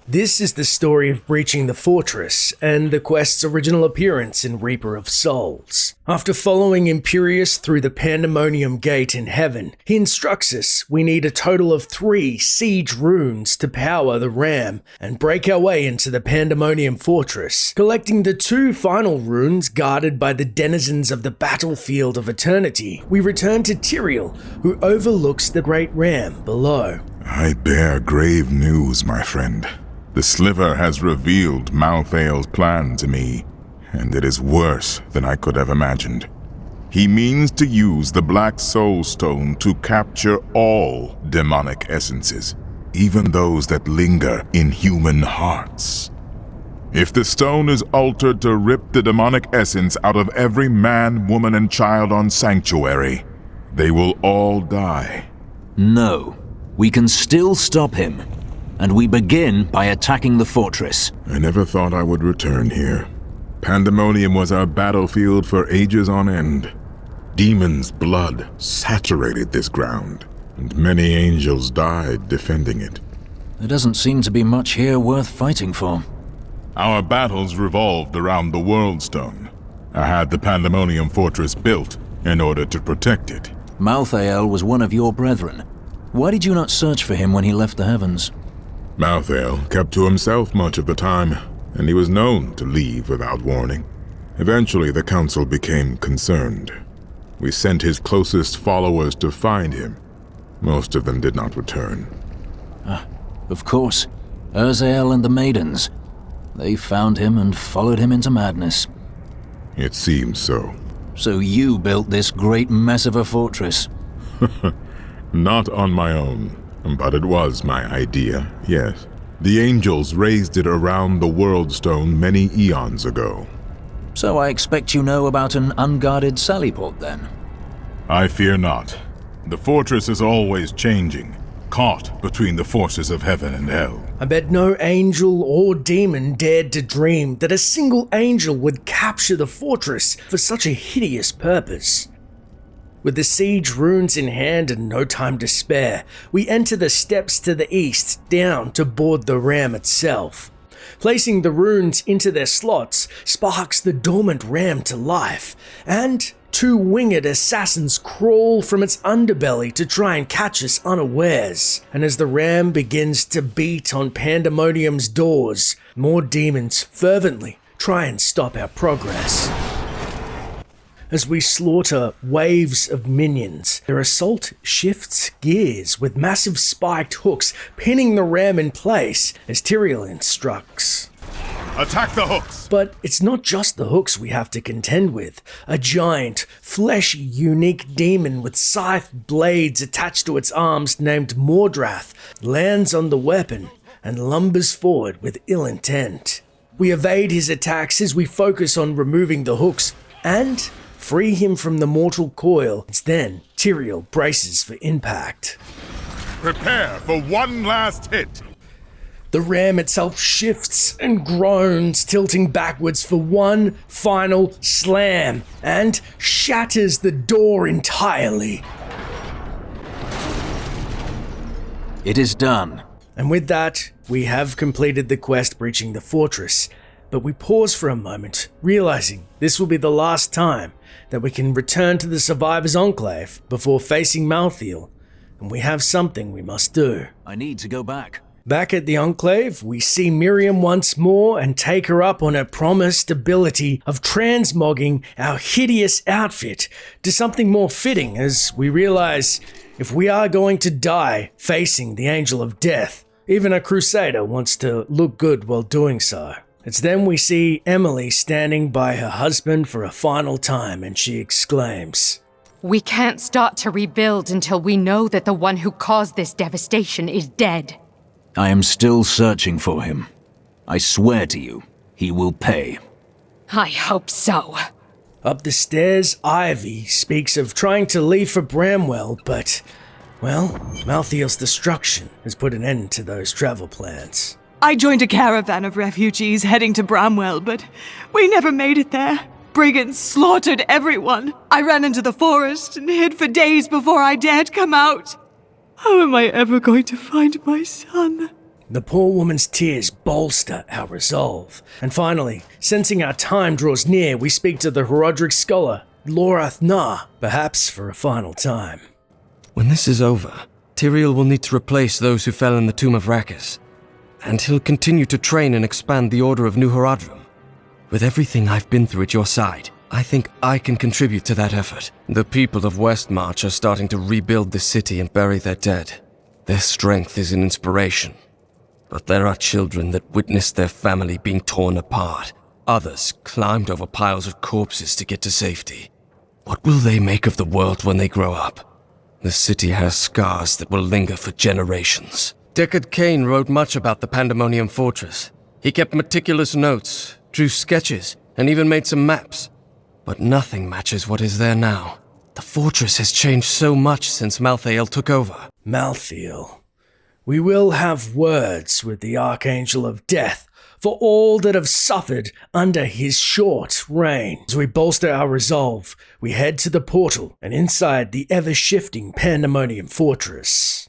This is the story of breaching the fortress and the quest's original appearance in Reaper of Souls. After following Imperius through the Pandemonium gate in heaven, he instructs us we need a total of 3 siege runes to power the ram and break our way into the Pandemonium fortress, collecting the 2 final runes guarded by the denizens of the battlefield of eternity. We return to Tyrael, who overlooks the great ram below. I bear grave news, my friend. The Sliver has revealed Malthael's plan to me, and it is worse than I could have imagined. He means to use the Black Soul Stone to capture all demonic essences, even those that linger in human hearts. If the stone is altered to rip the demonic essence out of every man, woman, and child on Sanctuary, they will all die. No, we can still stop him. And we begin by attacking the fortress. I never thought I would return here. Pandemonium was our battlefield for ages on end. Demons' blood saturated this ground, and many angels died defending it. There doesn't seem to be much here worth fighting for. Our battles revolved around the World Stone. I had the Pandemonium fortress built in order to protect it. Malthael was one of your brethren. Why did you not search for him when he left the heavens? Malthael kept to himself much of the time, and he was known to leave without warning. Eventually, the council became concerned. We sent his closest followers to find him. Most of them did not return. Of course. Urzael and the maidens. They found him and followed him into madness. It seems so. So you built this great mess of a fortress? Not on my own. But it was my idea, yes. The angels raised it around the World Stone many eons ago. So I expect you know about an unguarded sallyport then? I fear not. The fortress is always changing, caught between the forces of heaven and hell. I bet no angel or demon dared to dream that a single angel would capture the fortress for such a hideous purpose. With the siege runes in hand and no time to spare, we enter the steps to the east down to board the ram itself. Placing the runes into their slots sparks the dormant ram to life, and 2 winged assassins crawl from its underbelly to try and catch us unawares. And as the ram begins to beat on Pandemonium's doors, more demons fervently try and stop our progress. As we slaughter waves of minions, their assault shifts gears with massive spiked hooks pinning the ram in place as Tyrael instructs. Attack the hooks! But it's not just the hooks we have to contend with. A giant, fleshy, unique demon with scythe blades attached to its arms named Mordrath lands on the weapon and lumbers forward with ill intent. We evade his attacks as we focus on removing the hooks and free him from the mortal coil. It's then Tyrael braces for impact. Prepare for one last hit! The ram itself shifts and groans, tilting backwards for one final slam, and shatters the door entirely. It is done. And with that, we have completed the quest breaching the fortress, but we pause for a moment, realizing this will be the last time that we can return to the Survivors' Enclave before facing Malthael, and we have something we must do. I need to go back. Back at the Enclave, we see Miriam once more and take her up on her promised ability of transmogging our hideous outfit to something more fitting, as we realize if we are going to die facing the Angel of Death, even a Crusader wants to look good while doing so. It's then we see Emily standing by her husband for a final time, and she exclaims, "We can't start to rebuild until we know that the one who caused this devastation is dead." I am still searching for him. I swear to you, he will pay. I hope so. Up the stairs, Ivy speaks of trying to leave for Bramwell, but, well, Malthael's destruction has put an end to those travel plans. I joined a caravan of refugees heading to Bramwell, but we never made it there. Brigands slaughtered everyone. I ran into the forest and hid for days before I dared come out. How am I ever going to find my son? The poor woman's tears bolster our resolve. And finally, sensing our time draws near, we speak to the Herodric scholar, Lorath Na, perhaps for a final time. When this is over, Tyrael will need to replace those who fell in the tomb of Rakis. And he'll continue to train and expand the Order of New Horadrim. With everything I've been through at your side, I think I can contribute to that effort. The people of Westmarch are starting to rebuild the city and bury their dead. Their strength is an inspiration. But there are children that witnessed their family being torn apart. Others climbed over piles of corpses to get to safety. What will they make of the world when they grow up? The city has scars that will linger for generations. Deckard Cain wrote much about the Pandemonium fortress. He kept meticulous notes, drew sketches, and even made some maps. But nothing matches what is there now. The fortress has changed so much since Malthael took over. Malthael. We will have words with the Archangel of Death for all that have suffered under his short reign. As we bolster our resolve, we head to the portal and inside the ever-shifting Pandemonium fortress.